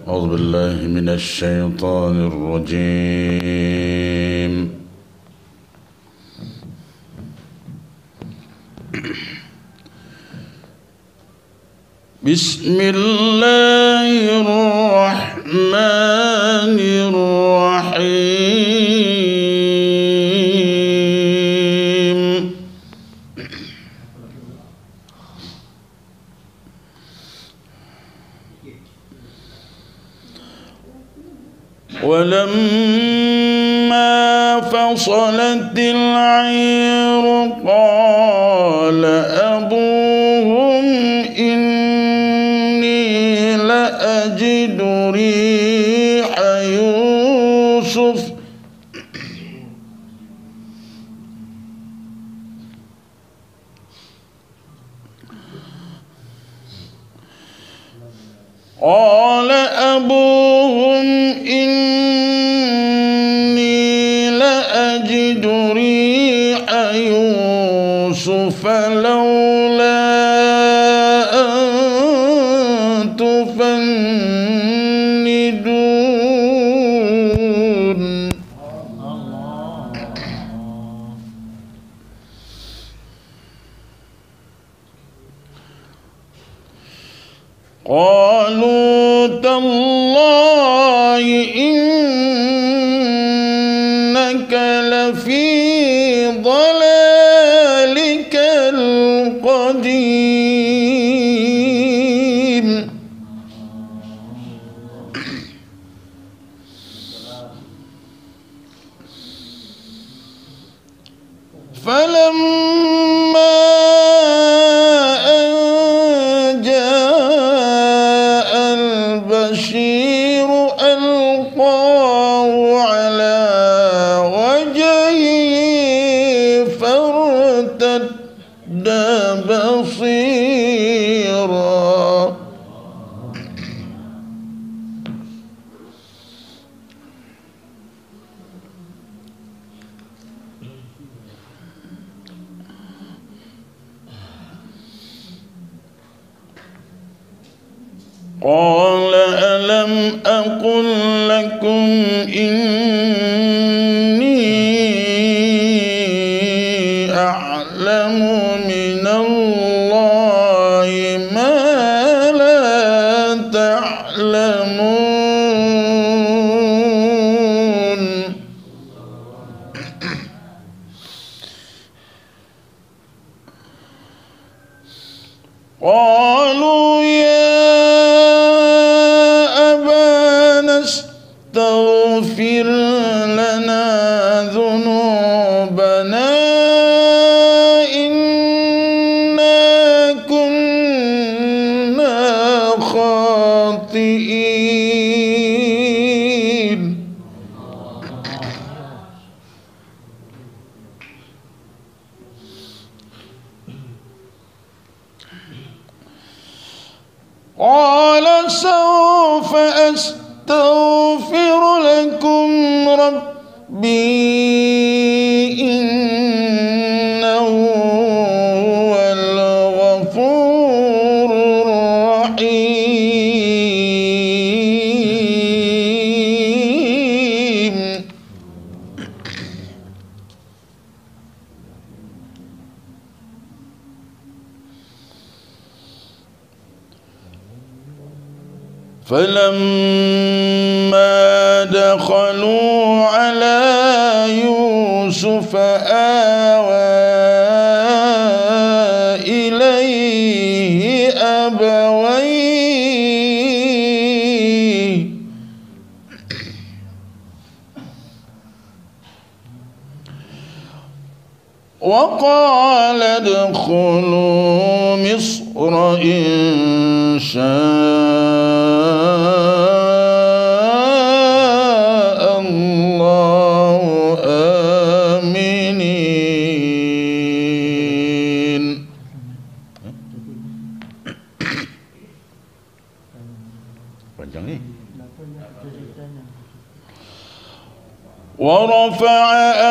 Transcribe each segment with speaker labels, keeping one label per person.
Speaker 1: أعوذ بالله من الشيطان الرجيم. بسم الله الرحمن الرحيم. ولما فصلت العير قال أبوهم إني لأجد ريح يوسف قال أبوهم إني لأجد ريح يوسف لولا أن تفندون. قالوا تالله إنك لفي ضلالك القديم. فلما البشير ألقاه على وجهه فارتد بصيرا. قال ألم أقل لكم إني أعلم من الله ما لا تعلمون. قالوا استغفر لنا ذنوبنا إنا كنا خاطئين. قال سوف أستغفر لكم ربي إنه هو الغفور الرحيم. فلما دخلوا على يوسف آوى إليه أبويه وقال ادخلوا مصر إن شاء الله آمنين. panjang nih. ورفع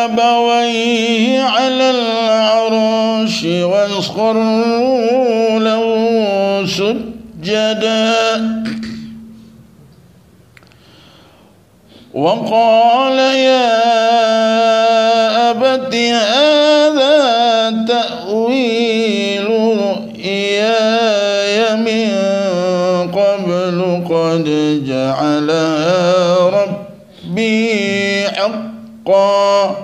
Speaker 1: أبويه على العرش وخروا له سجدا وقال يا أبت هذا تأويل رؤياي من قبل قد جعلها ربي حقا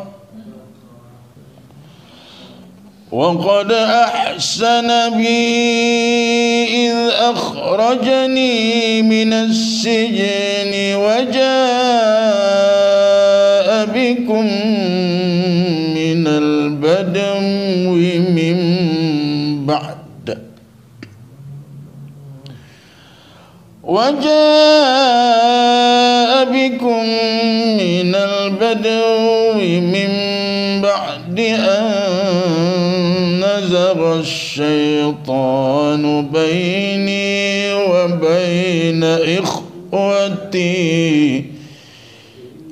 Speaker 1: وقد أحسن بي إذ أخرجني من السجن وجاء بكم من البدو من بعد أن نزغ الشيطان بيني وبين إخوتي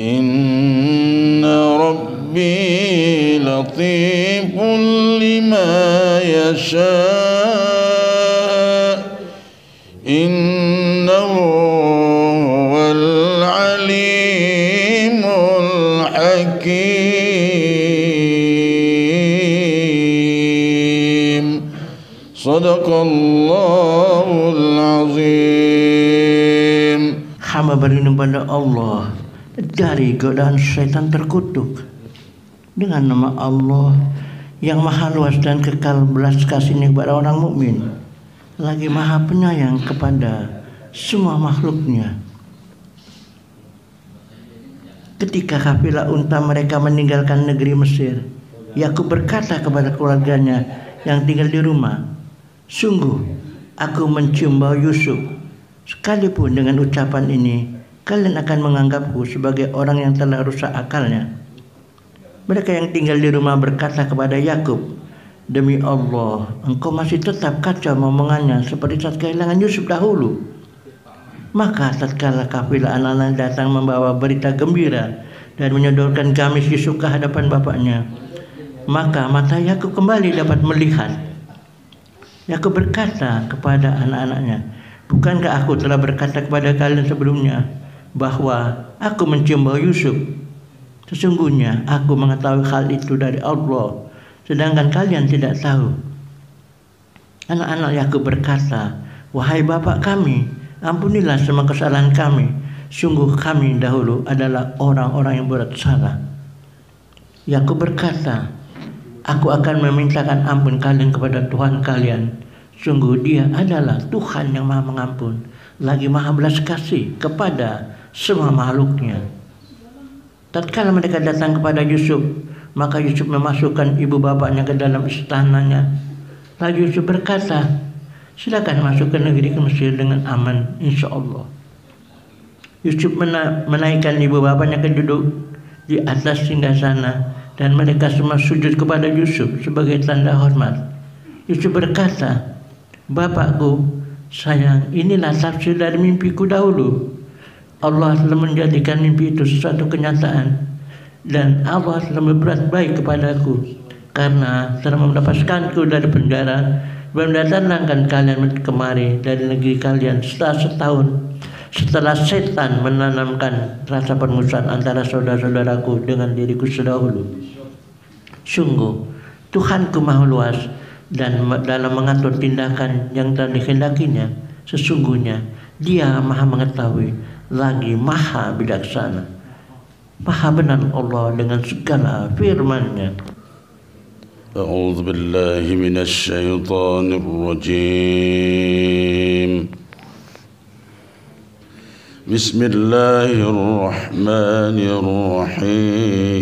Speaker 1: إن ربي لطيف لما يشاء إنه هو العليم الحكيم صدق الله العظيم.
Speaker 2: Hamba berlindung pada Allah dari godaan syaitan terkutuk dengan nama Allah yang maha luas dan kekal belas kasihnya kepada orang mukmin, lagi maha penyayang kepada semua makhluknya. Ketika kafilah unta mereka meninggalkan negeri Mesir, Yakub berkata kepada keluarganya yang tinggal di rumah, "Sungguh aku mencium bau Yusuf. Sekalipun dengan ucapan ini kalian akan menganggapku sebagai orang yang telah rusak akalnya." Mereka yang tinggal di rumah berkata kepada Yakub, "Demi Allah, engkau masih tetap kacau omongannya seperti saat kehilangan Yusuf dahulu." Maka tatkala kafilah anak-anak datang membawa berita gembira dan menyodorkan gamis Yusuf ke hadapan bapaknya, maka mata Yakub kembali dapat melihat. Yakub berkata kepada anak-anaknya, "Bukankah aku telah berkata kepada kalian sebelumnya bahwa aku mencium bau Yusuf? Sesungguhnya aku mengetahui hal itu dari Allah, sedangkan kalian tidak tahu." Anak-anak Yakub berkata, "Wahai bapak kami, ampunilah semua kesalahan kami. Sungguh kami dahulu adalah orang-orang yang berbuat salah." Yakub berkata, "Aku akan memintakan ampun kalian kepada Tuhan kalian. Sungguh Dia adalah Tuhan yang Maha Mengampun, lagi Maha Belas Kasih kepada semua makhluknya." Tatkala mereka datang kepada Yusuf, maka Yusuf memasukkan ibu bapaknya ke dalam istananya. Lalu Yusuf berkata, "Silakan masuk ke negeri ke Mesir dengan aman, insya Allah." Yusuf menaikkan ibu bapaknya ke duduk di atas singgasana dan mereka semua sujud kepada Yusuf sebagai tanda hormat. Yusuf berkata, "Bapakku, sayang, inilah tafsir dari mimpiku dahulu. Allah telah menjadikan mimpi itu sesuatu kenyataan dan Allah telah berbuat baik kepadaku karena telah melepaskanku dari penjara dan mendatangkan kalian kemari dari negeri kalian setelah setahun setelah setan menanamkan rasa permusuhan antara saudara-saudaraku dengan diriku sedahulu. Sungguh Tuhanku maha luas dan dalam mengatur tindakan yang telah dikehendakinya. Sesungguhnya Dia maha mengetahui lagi maha bijaksana." Maha benar Allah dengan segala firman-Nya.
Speaker 1: أعوذ بالله من الشيطان الرجيم بسم الله الرحمن الرحيم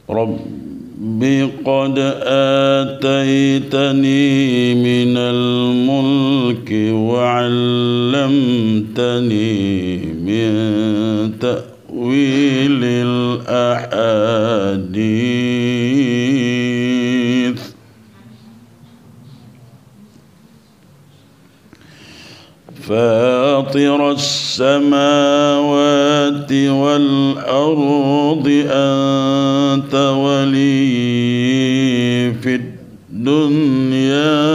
Speaker 1: ربي قد آتيتني من الملك وعلمتني من تأويل الأحاديث فاطر السماوات والأرض أنت ولي في الدنيا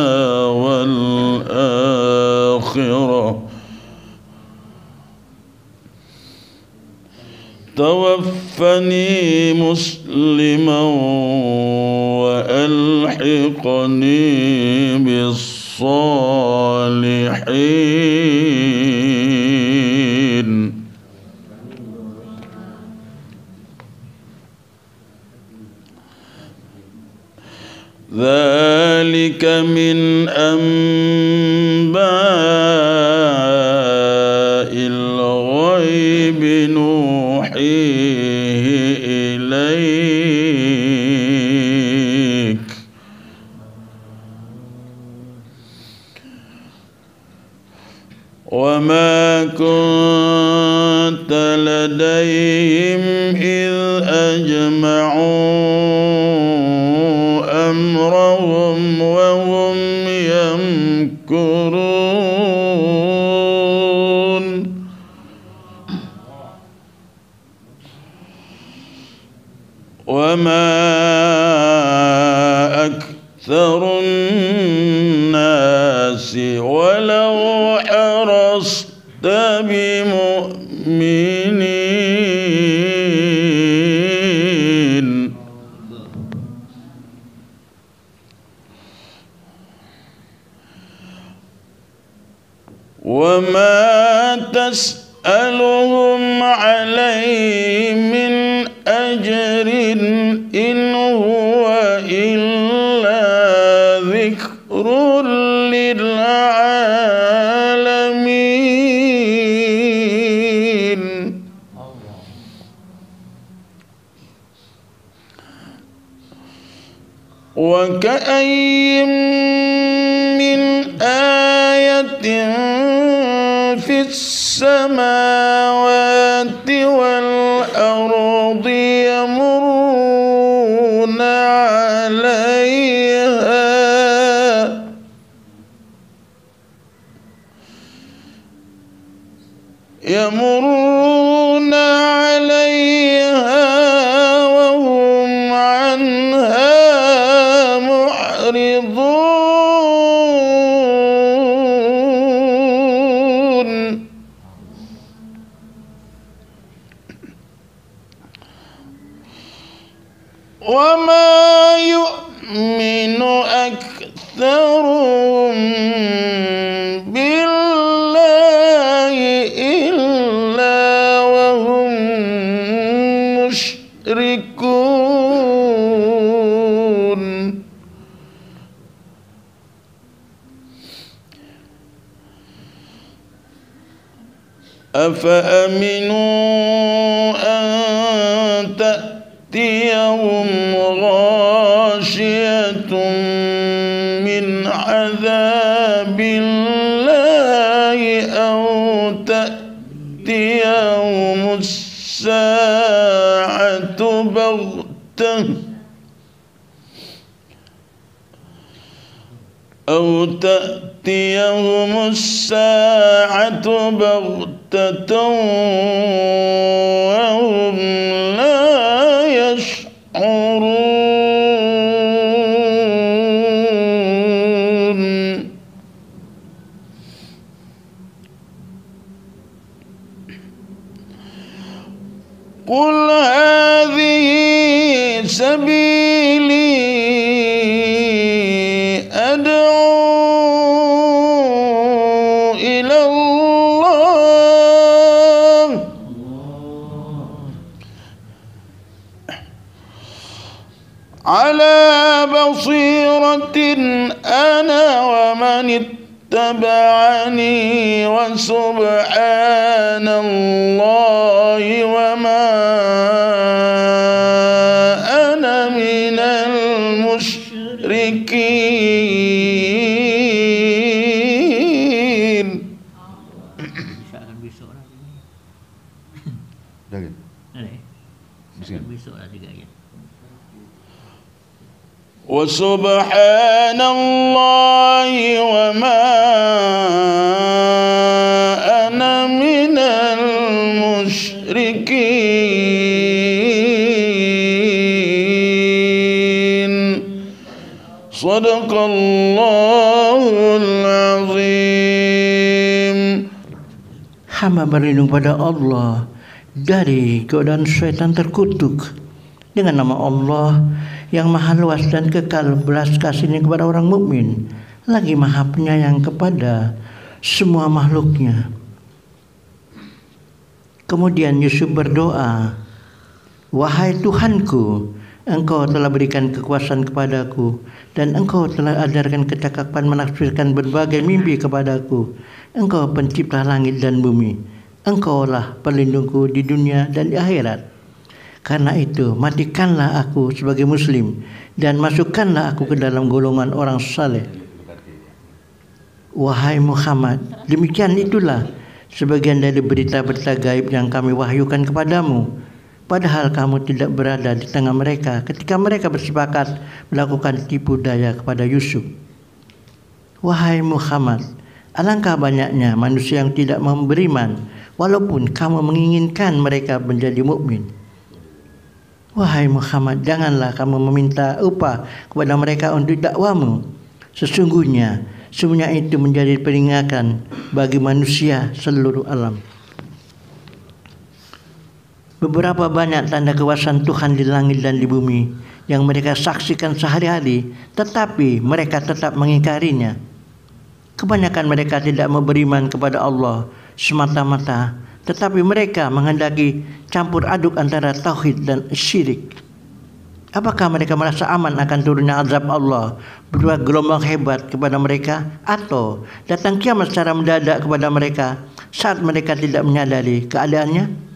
Speaker 1: والآخرة توفني مسلما وألحقني بالصالحين. ذلك من أنباء الغيب نوحيه إليك وما كنت لديهم إذ أجمعوا أمرهم وهم يمكرون. وما أكثر الناس ولو حرصت بمؤمنين. وما تسألهم عليه من أجر إن هو إلا ذكر للعالمين. وكأي من آية في السماوات والأرض يمرون عليها وهم عنها معرضون. وما يؤمن أكثرهم بالله إلا وهم مشركون. أفأمنوا أن تأتيهم غاشية من عذاب الله أو تأتيهم الساعة بغتة وهم لا يشعرون. قل هذه سبيلي أدعو إلى الله على بصيرة أنا ومن اتبعني وسبحان الله وما أنا من المشركين. وسبحان الله وما أنا من المشركين. Sadaqallahul azim.
Speaker 2: Hamba berlindung pada Allah dari godaan syaitan terkutuk dengan nama Allah yang maha luas dan kekal belas kasihnya kepada orang mukmin, lagi maha penyayang kepada semua makhluknya. Kemudian Yusuf berdoa, "Wahai Tuhanku, Engkau telah berikan kekuasaan kepadaku dan Engkau telah ajarkan kecakapan menafsirkan berbagai mimpi kepadaku. Engkau pencipta langit dan bumi. Engkaulah pelindungku di dunia dan di akhirat. Karena itu, matikanlah aku sebagai muslim dan masukkanlah aku ke dalam golongan orang saleh." Wahai Muhammad, demikian itulah sebagian dari berita-berita gaib yang kami wahyukan kepadamu, padahal kamu tidak berada di tengah mereka ketika mereka bersepakat melakukan tipu daya kepada Yusuf. Wahai Muhammad, alangkah banyaknya manusia yang tidak mau beriman walaupun kamu menginginkan mereka menjadi mukmin. Wahai Muhammad, janganlah kamu meminta upah kepada mereka untuk dakwamu. Sesungguhnya semuanya itu menjadi peringatan bagi manusia seluruh alam. Beberapa banyak tanda kekuasaan Tuhan di langit dan di bumi yang mereka saksikan sehari-hari, tetapi mereka tetap mengingkarinya. Kebanyakan mereka tidak mau beriman kepada Allah semata-mata, tetapi mereka menghendaki campur aduk antara tauhid dan syirik. Apakah mereka merasa aman akan turunnya azab Allah berupa gelombang hebat kepada mereka, atau datang kiamat secara mendadak kepada mereka saat mereka tidak menyadari keadaannya?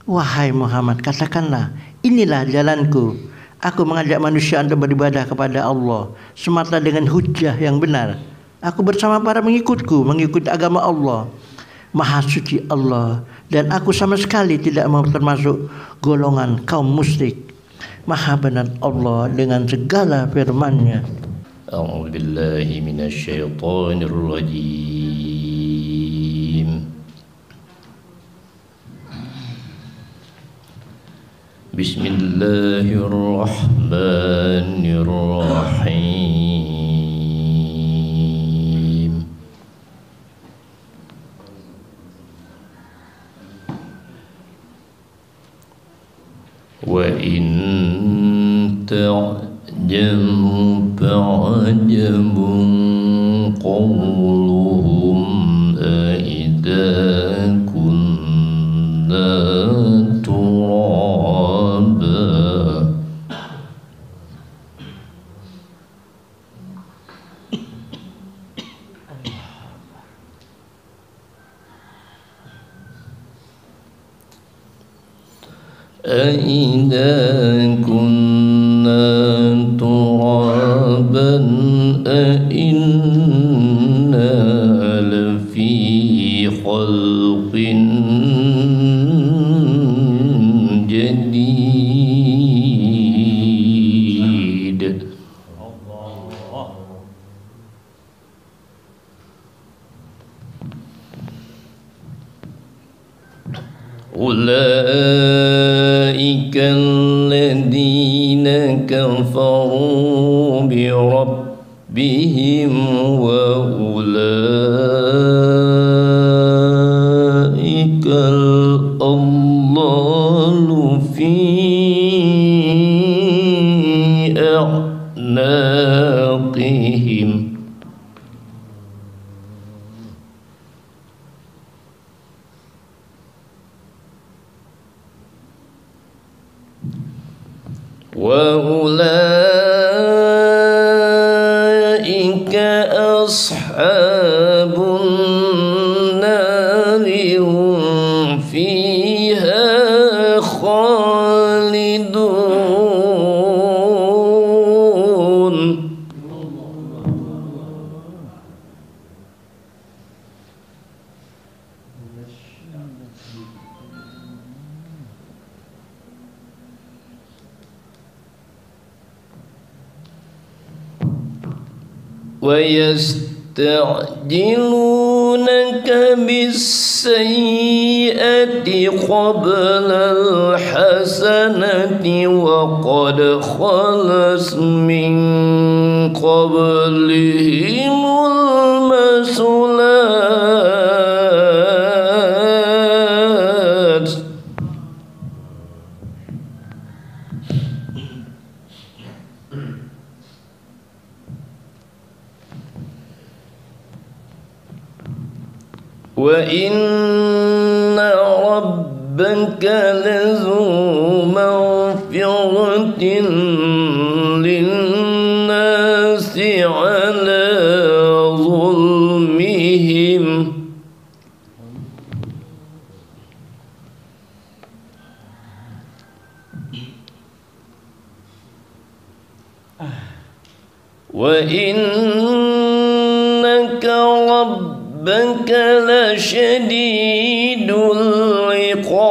Speaker 2: Wahai Muhammad, katakanlah, inilah jalanku. Aku mengajak manusia untuk beribadah kepada Allah semata dengan hujjah yang benar. Aku bersama para mengikutku mengikuti agama Allah. Maha suci Allah, dan aku sama sekali tidak mau termasuk golongan kaum musyrik. Maha benar Allah dengan segala firman-Nya.
Speaker 3: A'udzu billahi minasy syaithanir rajim. Bismillahirrahmanirrahim. Wa in ta'jab fa'ajabun qawluhum aidha kunna turaba أَإِذَا كُنَّا تُرَابًا أَإِنَّا لَفِي خَلْقٍ جَدِيدٍ. أولئك الذين كفروا بربهم وأولئك الأضلال في أعناقهم. وأولئك أصحاب النار هم فيها خالدون. ويستعجلونك ويبدأونك بالسيئة قبل الحسنة وقد خلت من قبلهم المثلات وإن ربك لذو مغفرة للناس على ظلمهم وإنك ربك لشديد العقاب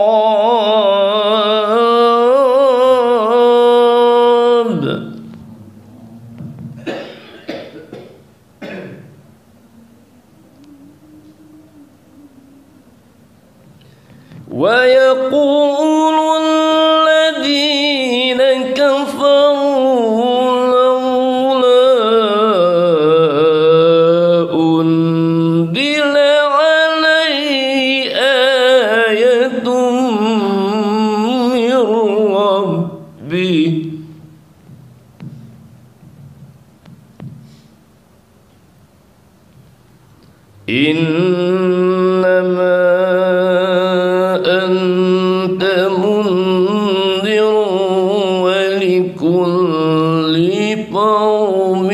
Speaker 3: ويقول الذين كفروا لولا أنزل عليه آية من ربه إنما أنت منذر ولكل قوم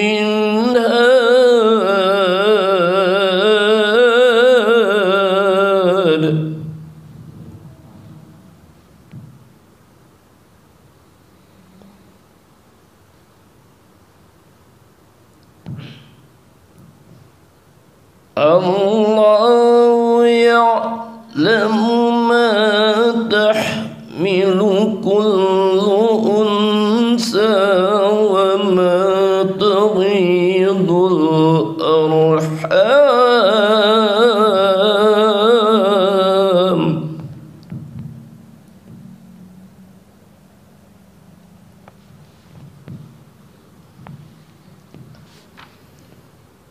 Speaker 3: هاد الله يعلم ما تحمل كل أنثى وما تغيض الأرحام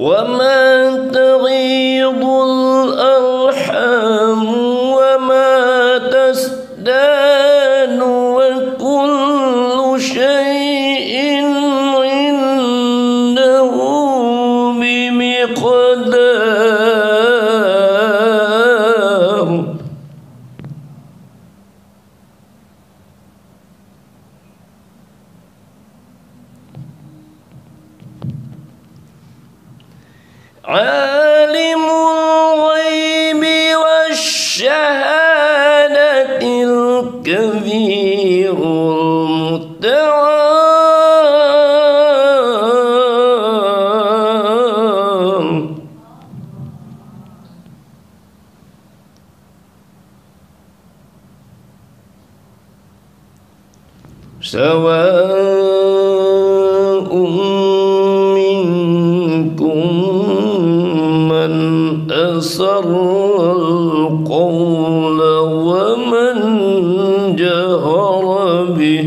Speaker 3: وما تغيض الأرحام وما تزداد وكل شيء عنده بمقدار عالم الغيب والشهادة الكبير المتعال سواء منكم من أسر القول ومن جهر به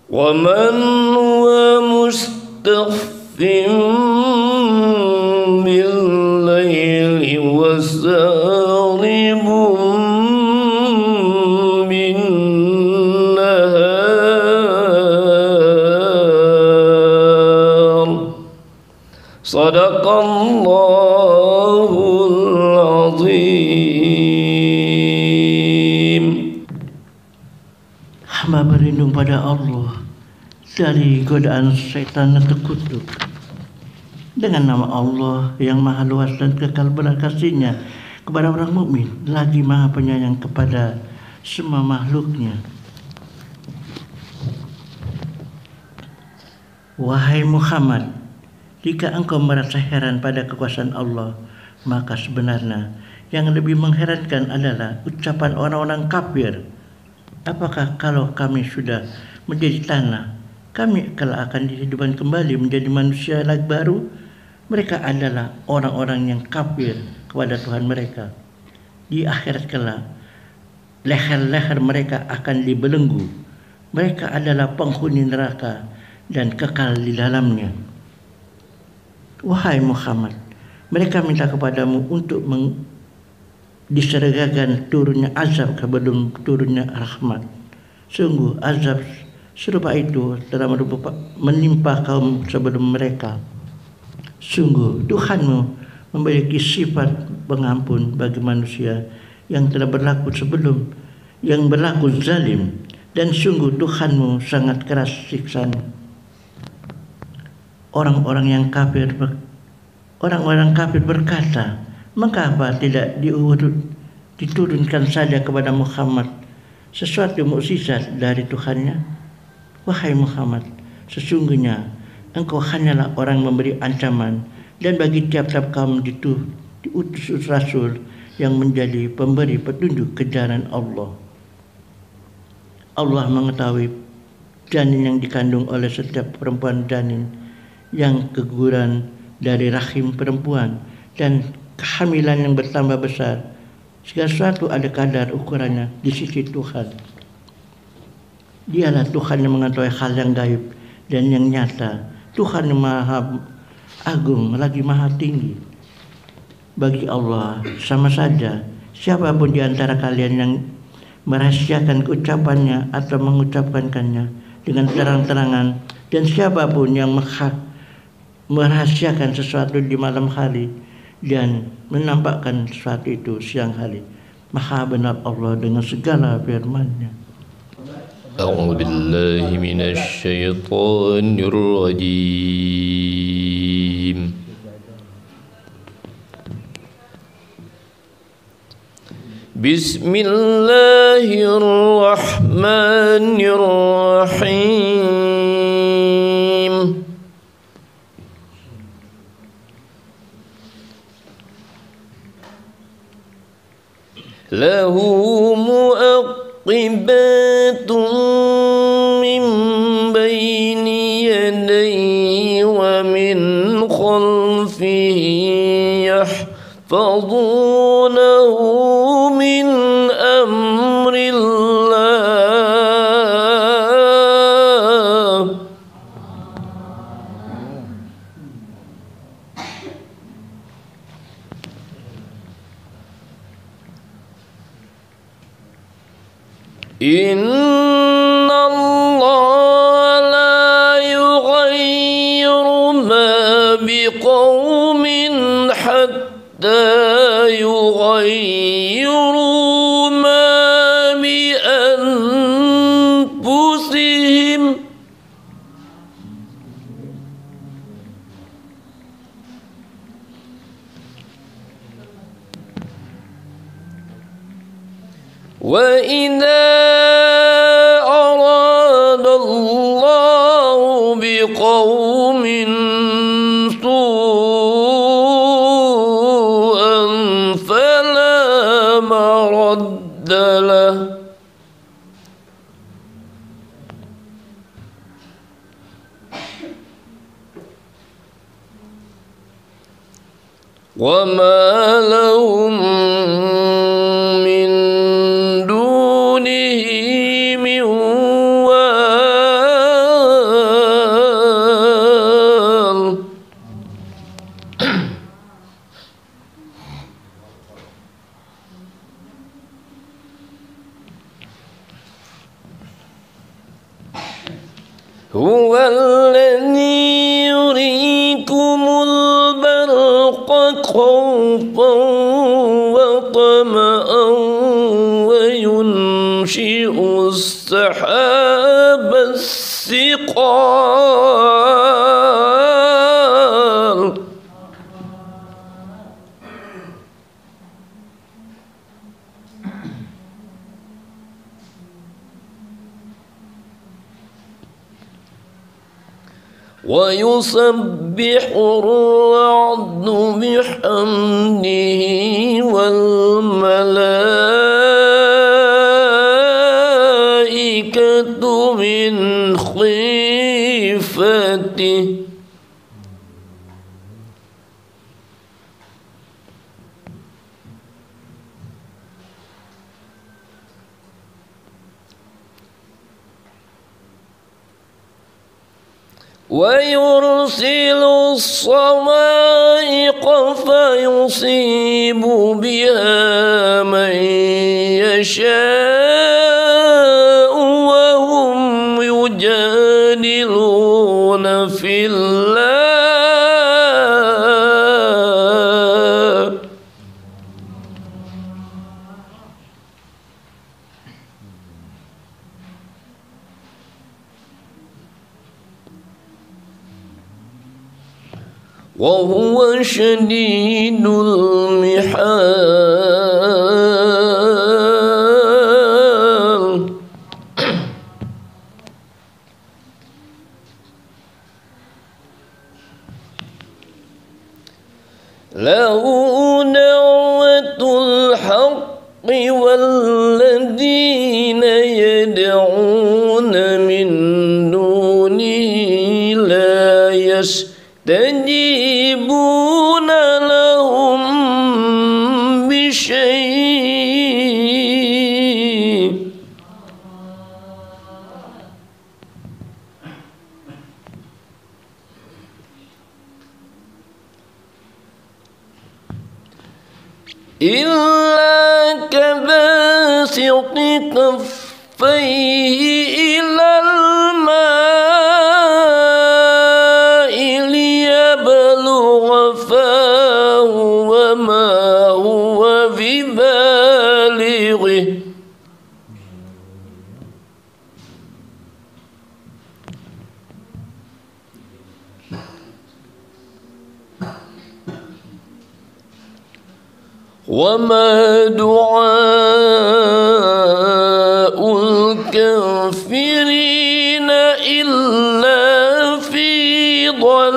Speaker 3: ومن هو مستخف بالليل وسارب بالنهار صدق الله العظيم.
Speaker 2: Hamba berlindung pada Allah dari godaan setan atau kutuk. Dengan nama Allah yang maha luas dan kekal belas kasih-Nya kepada orang mukmin, lagi maha penyayang kepada semua makhluknya. Wahai Muhammad, jika engkau merasa heran pada kekuasaan Allah, maka sebenarnya yang lebih mengherankan adalah ucapan orang-orang kafir. Apakah kalau kami sudah menjadi tanah, kami akan dihidupkan kembali menjadi manusia lagi baru? Mereka adalah orang-orang yang kafir kepada Tuhan mereka. Di akhirat kelak, leher-leher mereka akan dibelenggu. Mereka adalah penghuni neraka dan kekal di dalamnya. Wahai Muhammad, mereka minta kepadamu untuk diseragakan turunnya azab sebelum turunnya rahmat. Sungguh azab serupa itu telah menimpa kaum sebelum mereka. Sungguh Tuhanmu memiliki sifat pengampun bagi manusia yang telah berlaku sebelum, yang berlaku zalim, dan sungguh Tuhanmu sangat keras siksanya. Orang-orang kafir berkata, mengapa tidak diturunkan saja kepada Muhammad sesuatu mukjizat dari Tuhannya? Wahai Muhammad, sesungguhnya engkau hanyalah orang memberi ancaman, dan bagi tiap-tiap kaum diutus rasul yang menjadi pemberi petunjuk ke jalan Allah. Allah mengetahui janin yang dikandung oleh setiap perempuan janin yang keguguran dari rahim perempuan dan kehamilan yang bertambah besar. Segala sesuatu ada kadar ukurannya di sisi Tuhan. Dialah Tuhan yang mengetahui hal yang gaib dan yang nyata. Tuhan yang maha agung lagi maha tinggi. Bagi Allah sama saja siapapun di antara kalian yang merahasiakan ucapannya atau mengucapkannya dengan terang-terangan, dan siapapun yang merahasiakan sesuatu di malam hari dan menampakkan sesuatu itu siang hari. Maha benar Allah dengan segala firman-Nya.
Speaker 3: أعوذ بالله من الشيطان الرجيم بسم الله الرحمن الرحيم له مؤقبات من بين يديه ومن خلفه يحفظونه من أمر الله إن الله لا يغير ما بقوم حتى يغيروا ما بأنفسهم وإذا أراد الله بقوم سوءا فلا مرد له وما لهم من دونه من وال هو الذي يريكم البرق خوفا وطمعا وينشئ السحاب الثقال ويسبح الرعد بحمده والملائكة من خيفته ويرسل الصواعق فيصيب بها من يشاء وهم يجادلون في الله وهو شديد المحال له دعوة الحق والذين يدعون من دونه لا يستجيبون لهم بشيء إلا كباسط كفيه إلى الماء ليبلغ فاه وما هو ببالغه وما دعاء الكافرين إلا في ضلال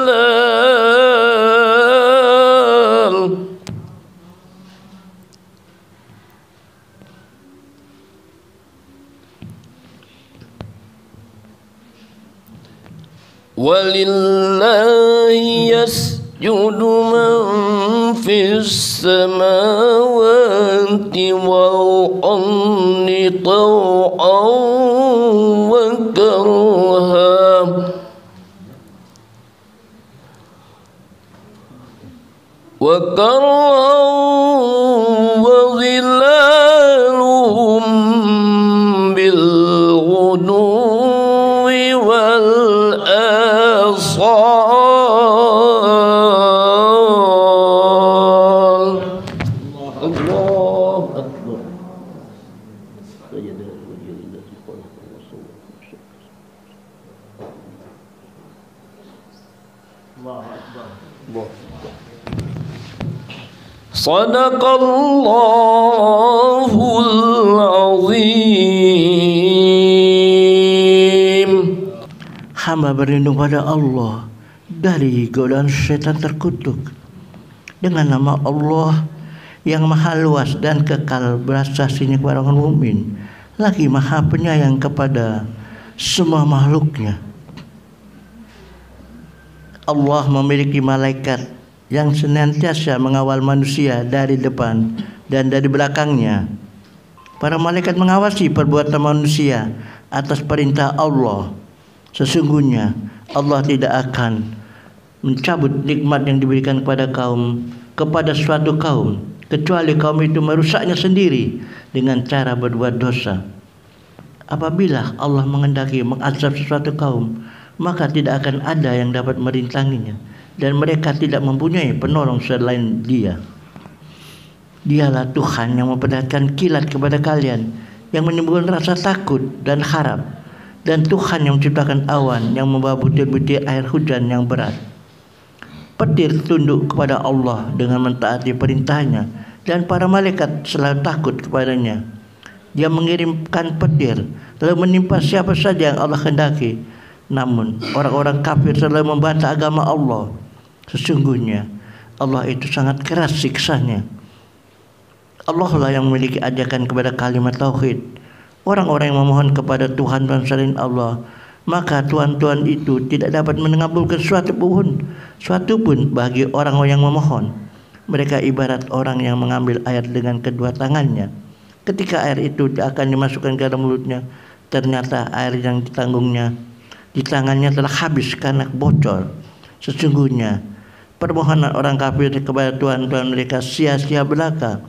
Speaker 3: ولله يسجد من في السماوات والأرض طوعا وكرها وظلالهم بالغدو والآصال. الله أكبر. Sadaqallahul azim.
Speaker 2: Hamba berlindung pada Allah dari godaan setan terkutuk dengan nama Allah yang maha luas dan kekal berasasinya kepada orang mukmin, lagi maha penyayang kepada semua makhluknya. Allah memiliki malaikat yang senantiasa mengawal manusia dari depan dan dari belakangnya. Para malaikat mengawasi perbuatan manusia atas perintah Allah. Sesungguhnya Allah tidak akan mencabut nikmat yang diberikan kepada suatu kaum kecuali kaum itu merusaknya sendiri dengan cara berbuat dosa. Apabila Allah menghendaki mengazab sesuatu kaum, maka tidak akan ada yang dapat merintanginya, dan mereka tidak mempunyai penolong selain Dia. Dialah Tuhan yang memperlihatkan kilat kepada kalian, yang menimbulkan rasa takut dan harap, dan Tuhan yang menciptakan awan yang membawa butir-butir air hujan yang berat. Petir tunduk kepada Allah dengan mentaati perintahnya, dan para malaikat selalu takut kepadanya. Dia mengirimkan petir lalu menimpa siapa saja yang Allah kehendaki. Namun orang-orang kafir selalu membantah agama Allah. Sesungguhnya Allah itu sangat keras siksanya. Allah lah yang memiliki ajakan kepada kalimat tauhid. Orang-orang yang memohon kepada Tuhan selain Allah, maka Tuhan-Tuhan itu tidak dapat mengabulkan suatu pun bagi orang yang memohon. Mereka ibarat orang yang mengambil air dengan kedua tangannya. Ketika air itu akan dimasukkan ke dalam mulutnya, ternyata air yang ditanggungnya di tangannya telah habis karena bocor. Sesungguhnya permohonan orang kafir kepada Tuhan-Tuhan mereka sia-sia belaka.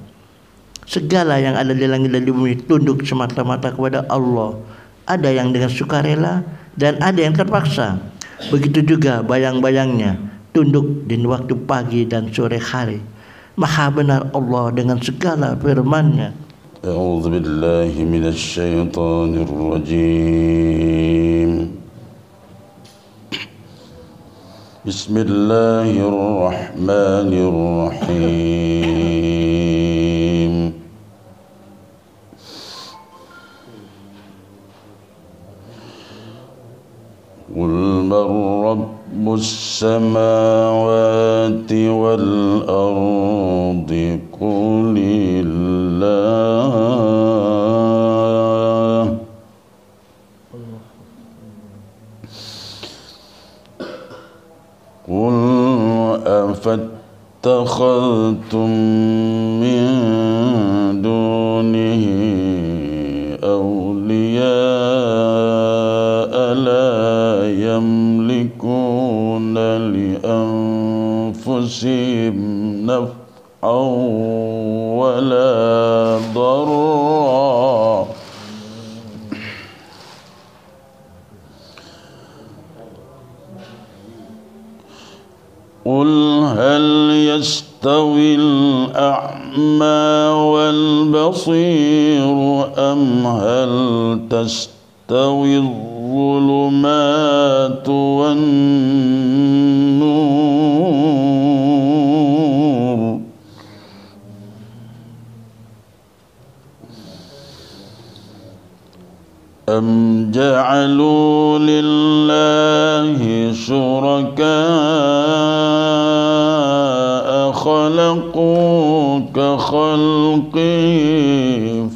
Speaker 2: Segala yang ada di langit dan di bumi tunduk semata-mata kepada Allah. Ada yang dengan sukarela dan ada yang terpaksa. Begitu juga bayang-bayangnya tunduk di waktu pagi dan sore hari. Maha benar Allah dengan segala firman-Nya.
Speaker 1: A'udzu billahi minasy syaithanir rajim. Bismillahirrahmanirrahim. Qul man rabbus samawati wal ardi qulillah. Qul afattakhadhtum min dunihi awliya'a la yamlikuna li anfusihim naf'an wala darra. Qul hal yastawil a'ma wal basir am hal tastawi adh-dhulumatu wan nur. Am ja'alu lillahi syuraka'a khalaqu ka khalqihi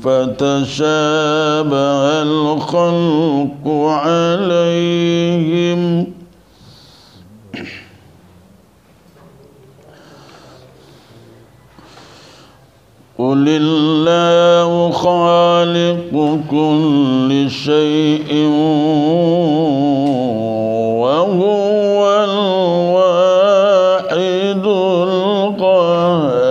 Speaker 1: fatashabaha al-khalqu 'alayhim. Qulillahu khaliqu kulli syai'in wa huwal wahidul qahhar.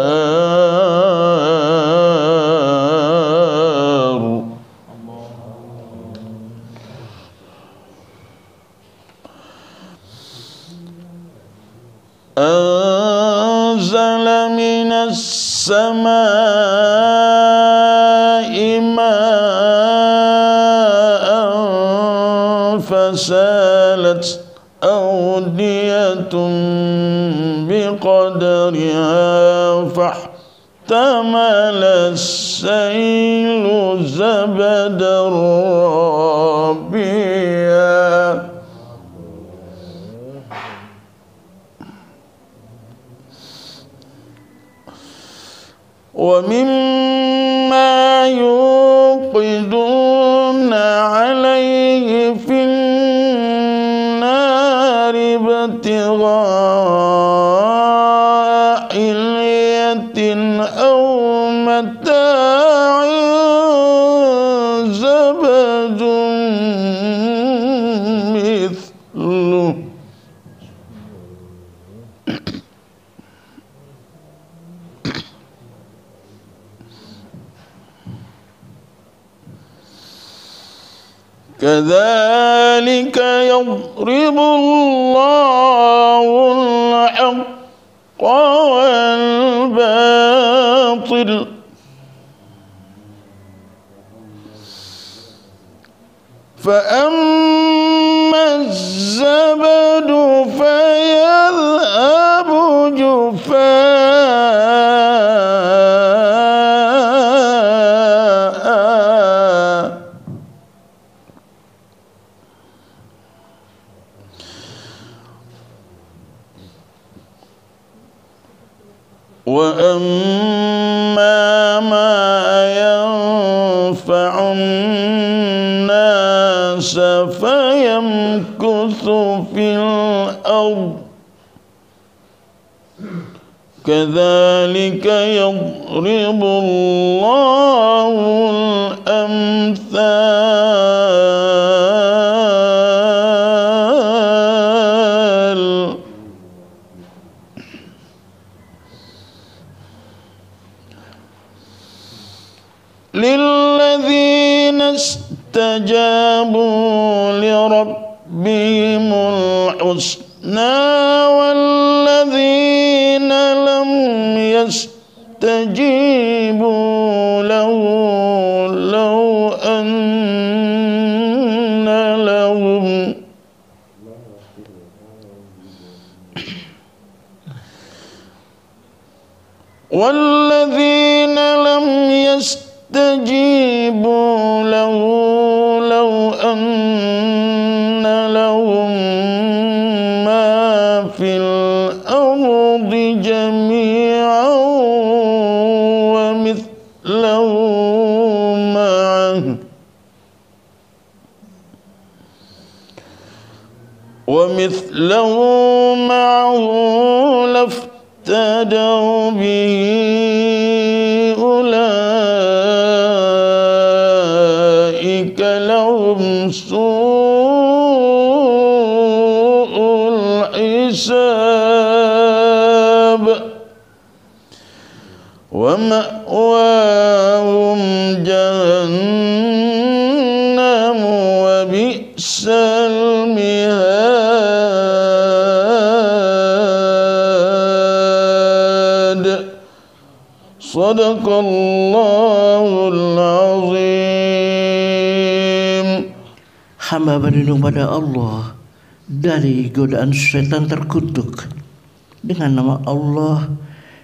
Speaker 1: Anzala minas samaa'i ma'an fasalat awdiyatun biqadriha fahtamala as-sailu zabadar rabiya. Wa mimma yuqiduna alayhi fin nari ibtigha'a ilyatin aw mata'in zabadun mithluh. Kadzalika yadribu Allahu al-haqqa wal batil. Fa amma az-zabadu fayadhhabu jufaa'a wa amma ma yanfa'un nasa fayamkuthu fil ard. Kadzalika yadribu Allahu al-amthal استجابوا لربهم الحسنى والذين لم يستجيبوا له لو أن لهم والذين لم يستجيبوا له لو أن لهم ما في الأرض جميعا ومثله معه لافتدوا به أولئك لهم سوء الحساب ومأواهم جهنم وبئس المهاد صدق الله العظيم.
Speaker 2: Hamba berlindung pada Allah dari godaan setan terkutuk dengan nama Allah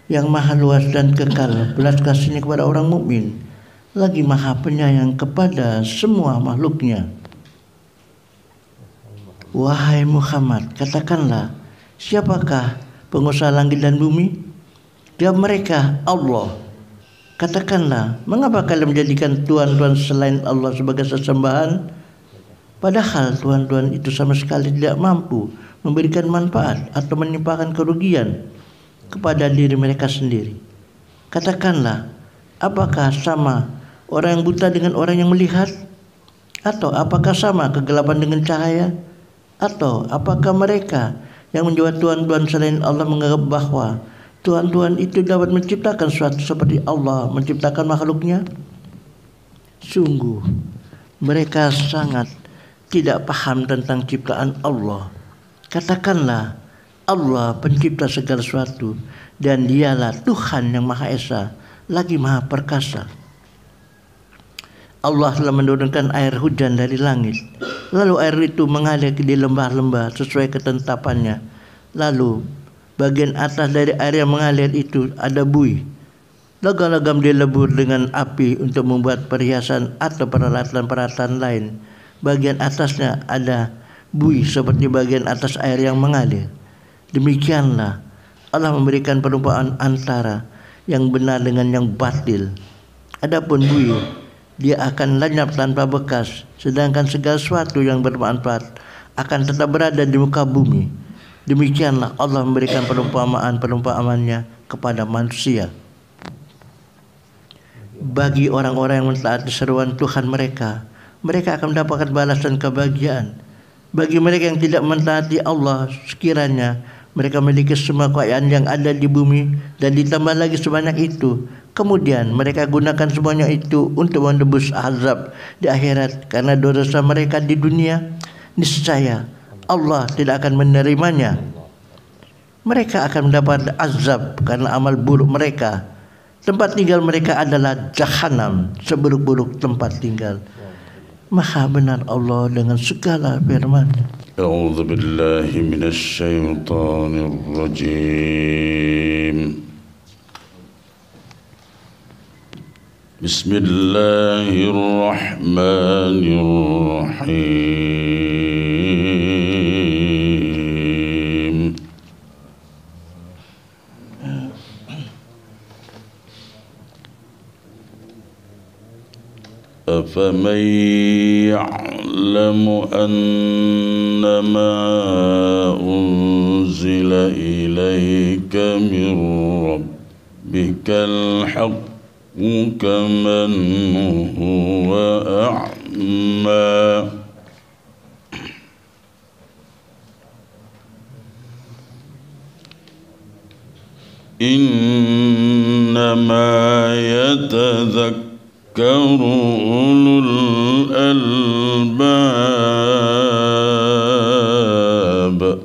Speaker 2: yang maha luas dan kekal, belas kasihnya kepada orang mukmin, lagi maha penyayang kepada semua makhluknya. Wahai Muhammad, katakanlah, siapakah penguasa langit dan bumi? Jawab mereka, Allah. Katakanlah, mengapa kalian menjadikan tuhan-tuhan selain Allah sebagai sesembahan? Padahal tuhan-tuhan itu sama sekali tidak mampu memberikan manfaat atau menimpakan kerugian kepada diri mereka sendiri. Katakanlah, apakah sama orang yang buta dengan orang yang melihat? Atau apakah sama kegelapan dengan cahaya? Atau apakah mereka yang menjual tuhan-tuhan selain Allah menganggap bahwa tuhan-tuhan itu dapat menciptakan sesuatu seperti Allah menciptakan makhluknya? Sungguh, mereka sangat tidak paham tentang ciptaan Allah. Katakanlah, Allah pencipta segala sesuatu dan dialah Tuhan yang Maha Esa lagi Maha Perkasa. Allah telah menurunkan air hujan dari langit, lalu air itu mengalir di lembah-lembah sesuai ketetapannya. Lalu bagian atas dari air yang mengalir itu ada buih. Logam-logam dilebur dengan api untuk membuat perhiasan atau peralatan-peralatan lain. Bagian atasnya ada buih seperti bagian atas air yang mengalir. Demikianlah Allah memberikan perumpamaan antara yang benar dengan yang batil. Adapun buih, dia akan lenyap tanpa bekas, sedangkan segala sesuatu yang bermanfaat akan tetap berada di muka bumi. Demikianlah Allah memberikan perumpamaan-perumpamaannya kepada manusia. Bagi orang-orang yang mentaati seruan Tuhan mereka, mereka akan mendapatkan balasan kebahagiaan. Bagi mereka yang tidak mentaati Allah, sekiranya mereka memiliki semua kekayaan yang ada di bumi dan ditambah lagi sebanyak itu, kemudian mereka gunakan semuanya itu untuk menebus azab di akhirat karena dosa mereka di dunia, niscaya Allah tidak akan menerimanya. Mereka akan mendapat azab karena amal buruk mereka. Tempat tinggal mereka adalah Jahannam, seburuk-buruk tempat tinggal. Maha benar Allah dengan segala firman.
Speaker 1: A'udzu billahi minasy syaithanir rajim. Bismillahirrahmanirrahim. أفمن يعلم أنما أنزل إليك من ربك الحق كمن هو أعمى إنما يتذكر أولو الألباب الألباب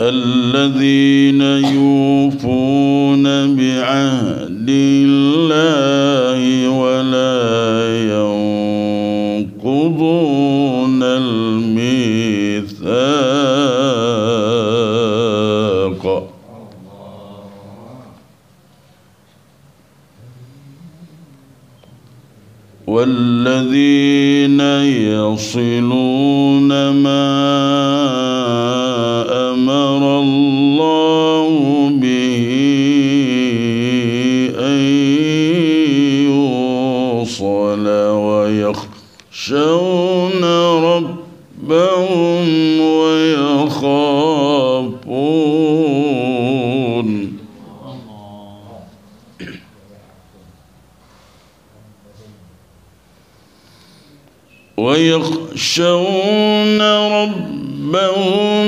Speaker 1: الذين يوفون بعهد الله ولا ينقضون الميثاق والذين يصلون ما أمر الله به أن يوصل ويخشون ربهم ويخشون ربهم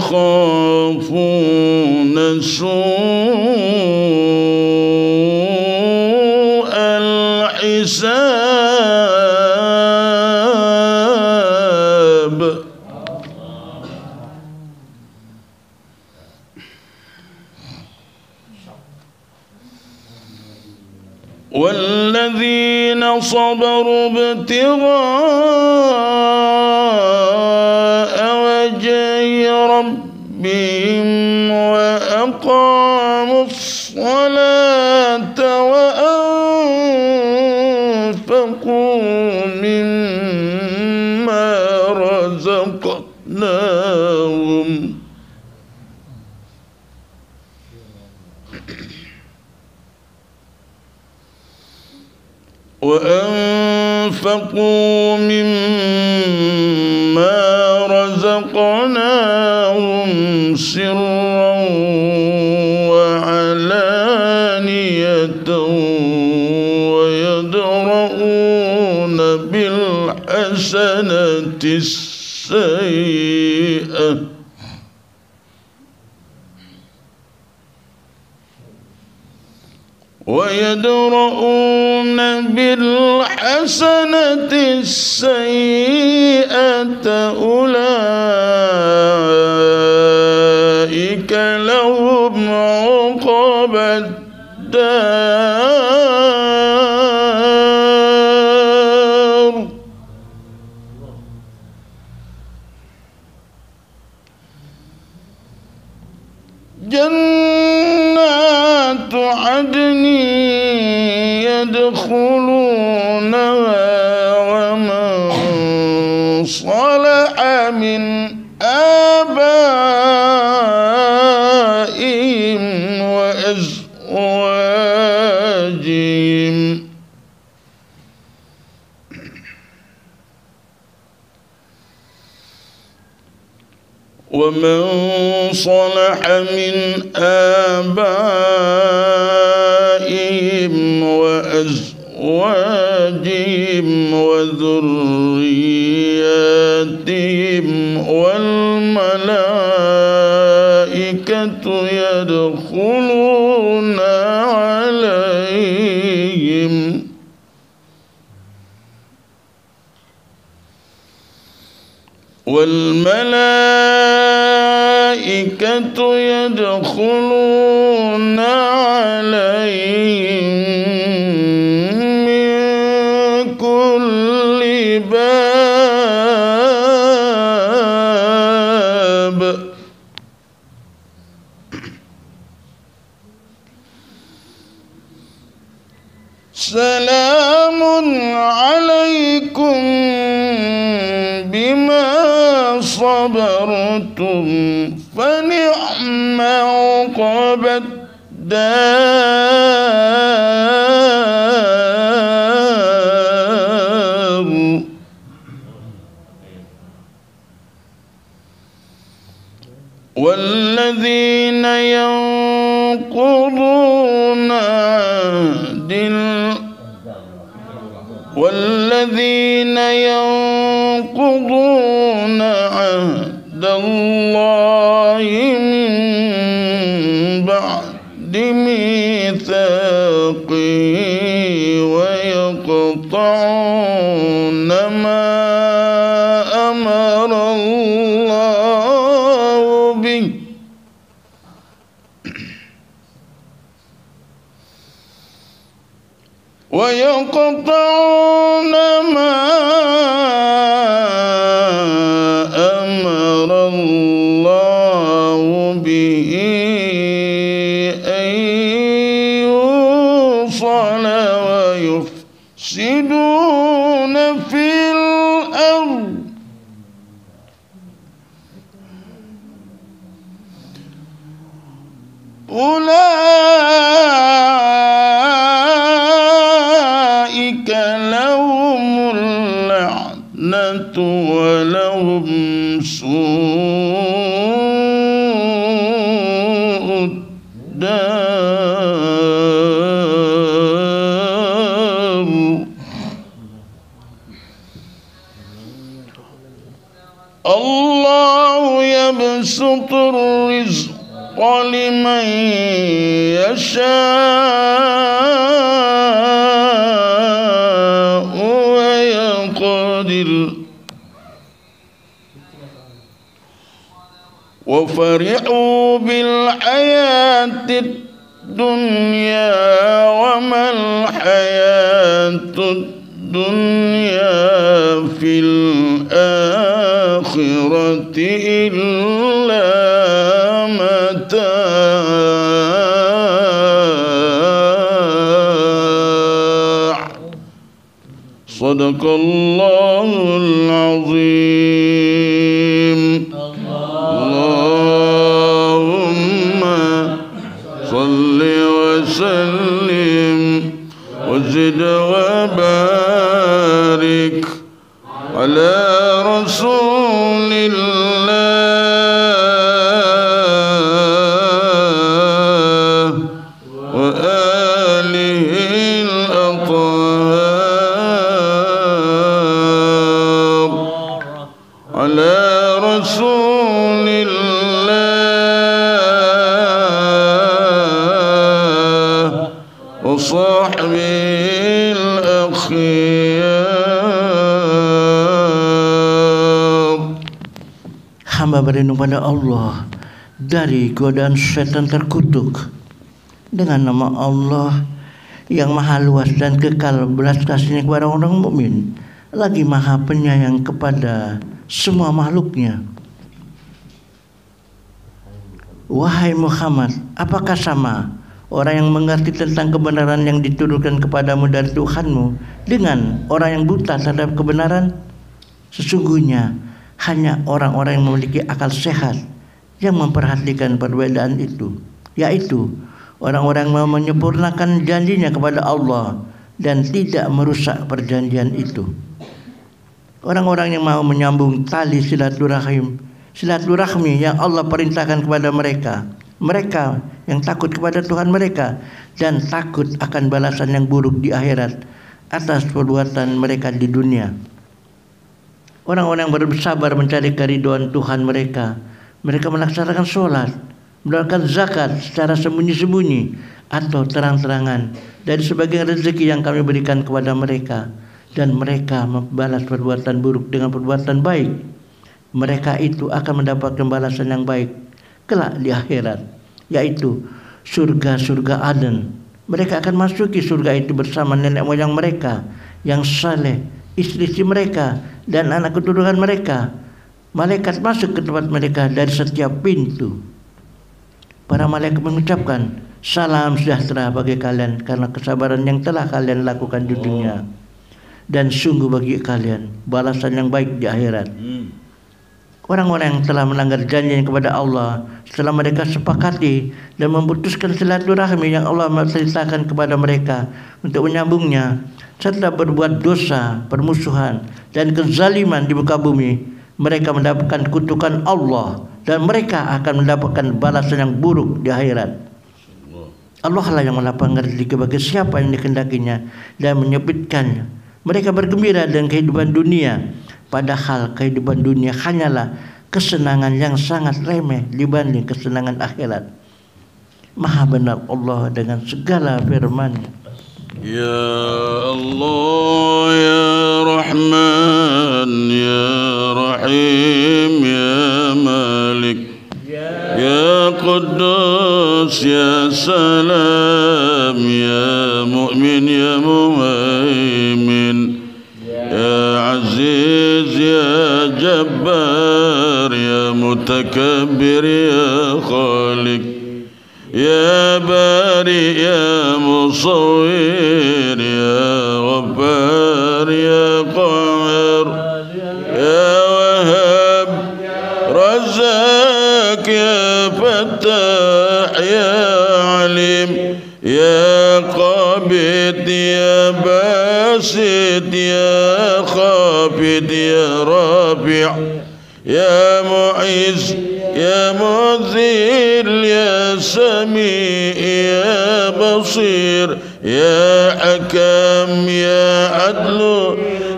Speaker 1: ويخافون سوء الحساب والذين صبروا ابتغاء وجه ربهم وأقاموا الصلاة وأنفقوا مما رزقناهم سرا وعلانية ويدرؤون بالحسنة السيئة أولئك لهم عقبى الدار جنات عدن يدخلونها ومن صلح من آبائهم وأزواجهم وذرياتهم والملائكة يدخلون عليهم من كل باب سلام عليكم بما صبرتم فنعم عقبى الدار والذين ينقضون عهد الله من بعد ميثاقه ويقطعون ما أمر الله به ويقطعون ما أمر الله به أن يوصل ويفسدون في الأرض أولئك لهم اللعنة ولهم سوء الدار الله يبسط الرزق لمن يشاء ويقدر وفرحوا بالحياة الدنيا وما الحياة الدنيا في الآخرة إلا متاع صدق الله العظيم اللهم صل وسلم وزد وبارك على رسول الله وآله الأطهار على رسول الله وصحبه الأخيار.
Speaker 2: Hamba berlindung pada Allah dari godaan setan terkutuk dengan nama Allah yang maha luas dan kekal belas kasihnya kepada orang mukmin, lagi maha penyayang kepada semua makhluknya. Wahai Muhammad, apakah sama orang yang mengerti tentang kebenaran yang diturunkan kepadamu dari Tuhanmu dengan orang yang buta terhadap kebenaran? Sesungguhnya hanya orang-orang yang memiliki akal sehat yang memperhatikan perbedaan itu, yaitu orang-orang yang mau menyempurnakan janjinya kepada Allah dan tidak merusak perjanjian itu. Orang-orang yang mau menyambung tali silaturahmi yang Allah perintahkan kepada mereka, mereka yang takut kepada Tuhan mereka dan takut akan balasan yang buruk di akhirat atas perbuatan mereka di dunia. Orang-orang yang bersabar mencari keridhaan Tuhan mereka, mereka melaksanakan sholat, mengeluarkan zakat secara sembunyi-sembunyi atau terang-terangan dari sebagian rezeki yang kami berikan kepada mereka, dan mereka membalas perbuatan buruk dengan perbuatan baik. Mereka itu akan mendapatkan balasan yang baik kelak di akhirat, yaitu surga-surga Aden. Mereka akan masuki surga itu bersama nenek moyang mereka yang saleh, istri-istri mereka dan anak keturunan mereka. Malaikat masuk ke tempat mereka dari setiap pintu. Para malaikat mengucapkan, salam sejahtera bagi kalian karena kesabaran yang telah kalian lakukan di dunia, dan sungguh bagi kalian balasan yang baik di akhirat. Orang-orang yang telah melanggar janjinya kepada Allah setelah mereka sepakati dan memutuskan silaturahmi yang Allah ceritakan kepada mereka untuk menyambungnya, serta berbuat dosa, permusuhan dan kezaliman di muka bumi, mereka mendapatkan kutukan Allah dan mereka akan mendapatkan balasan yang buruk di akhirat. Allah lah yang melapangkan rezeki bagi siapa yang dikehendakinya dan menyempitkannya. Mereka bergembira dengan kehidupan dunia, padahal kehidupan dunia hanyalah kesenangan yang sangat remeh dibanding kesenangan akhirat. Maha benar Allah dengan segala firman-Nya.
Speaker 1: Ya مهيمن يا عزيز يا جبار يا متكبر يا خالق يا بارئ يا مصور يا غفار يا قاهر يا وهاب رزاق يا فتاح يا عليم يا قابض يا باسط يا خافض يا رافع يا معز يا مذل يا سميع يا بصير يا حكم يا عدل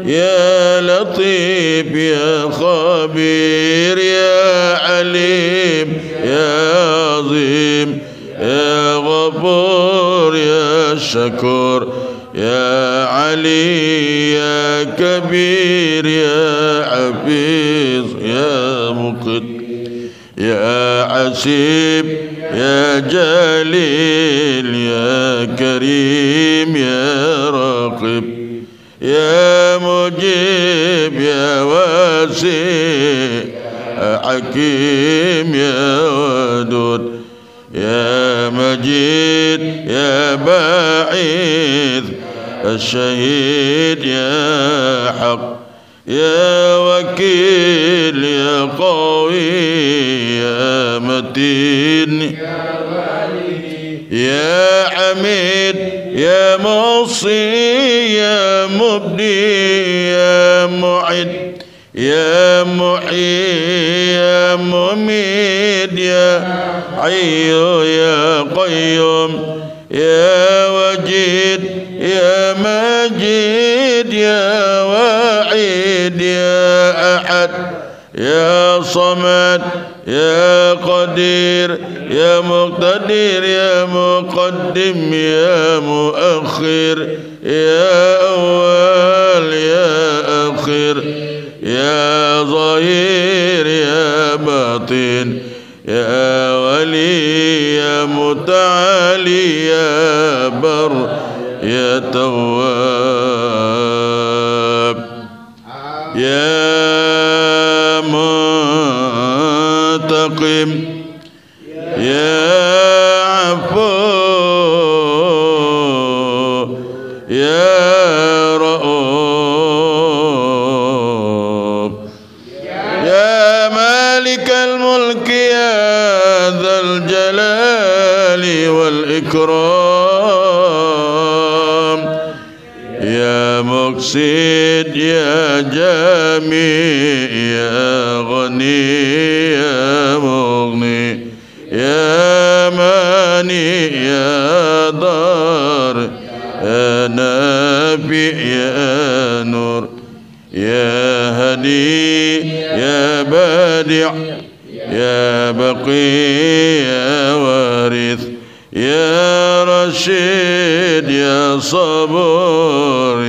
Speaker 1: يا لطيف يا خبير يا عليم يا عظيم يا غفور يا شكور يا علي يا كبير يا حفيظ يا مقت يا عسيب يا جليل يا كريم يا راقب يا مجيب يا واسع يا حكيم يا ودود يا مجيد يا باعث الشهيد يا حق يا وكيل يا قوي يا متين يا حميد يا محصي يا مبدي يا معد يا محيي يا مميت يا حي يا قيوم يا وجيد يا مجيد يا واحد يا أحد يا صمد يا قدير يا مقتدر يا مقدم يا مؤخر يا أول يا أخر يا ظهير يا باطن يا ولي يا متعالي يا بر يا تواب يا منتقم يا عفو يا رؤوف يا مالك الملك يا ذا الجلال والإكرام يا مقصد يا جميع يا غني يا مغني يا ماني يا دار يا نافع يا نور يا هدي يا بادع يا بقي يا وارث يا رشيد يا صبور